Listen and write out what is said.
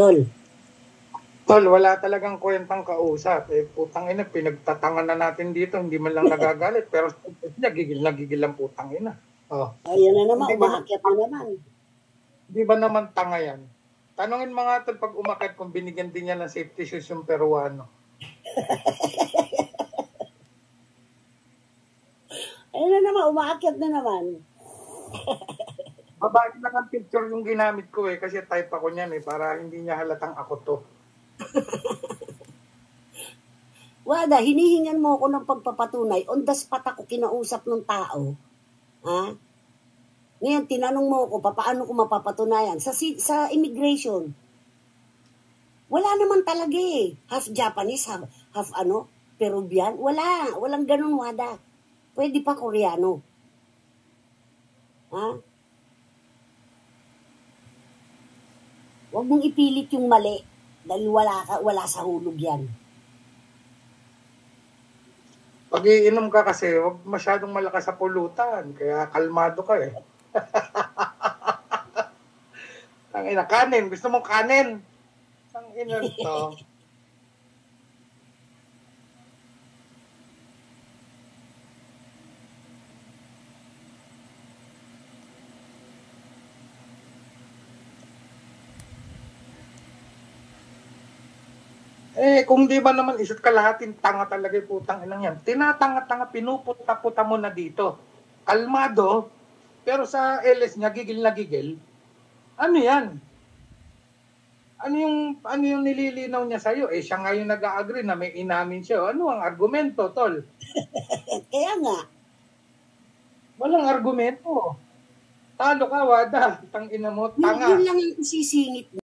tol. Tol, wala talagang kwentang kausap. Putang ina, pinagtatangan na natin dito, hindi man lang nagagalit. Pero niya, gigil ang putang ina. Oh. Ayan na naman, umaakyat na naman. Di ba naman tanga yan? Tanungin mga tol pag umakyat kung binigyan din niya ng safety shoes yung Peruano. Ayan na naman, umaakyat na naman. Babae lang ang picture yung ginamit ko kasi type ako niyan para hindi niya halatang ako to. Wada, hinihingan mo ako ng pagpapatunay. On the spot ako kinausap ng tao. Ha? Ngayon, tinanong mo ako, paano ko mapapatunayan? Sa immigration. Wala naman talaga Half Japanese, half Peruvian. Walang ganun, Wada. Pwede pa Koreano. Ha? Huwag mong ipilit yung mali. Dahil wala sa hulog yan. Pag iinom ka kasi, huwag masyadong malakas sa pulutan. Kaya kalmado ka Ang ina, kanin. Gusto mong kanin? Ang ina to. Kung di ba naman isa't kalahating tanga talaga yung putang inang yan. Tinatanga-tanga, pinuputa-puta mo na dito. Kalmado, pero sa LS niya, gigil na gigil. Ano yan? Ano yung nililinaw niya sa'yo? Siya nga yung nag-a-agree na may inamin siya. Ano ang argumento, tol? Kaya nga. Walang argumento. Talo ka, Wada. Tang ina mo, tanga. Yun lang yung isisingit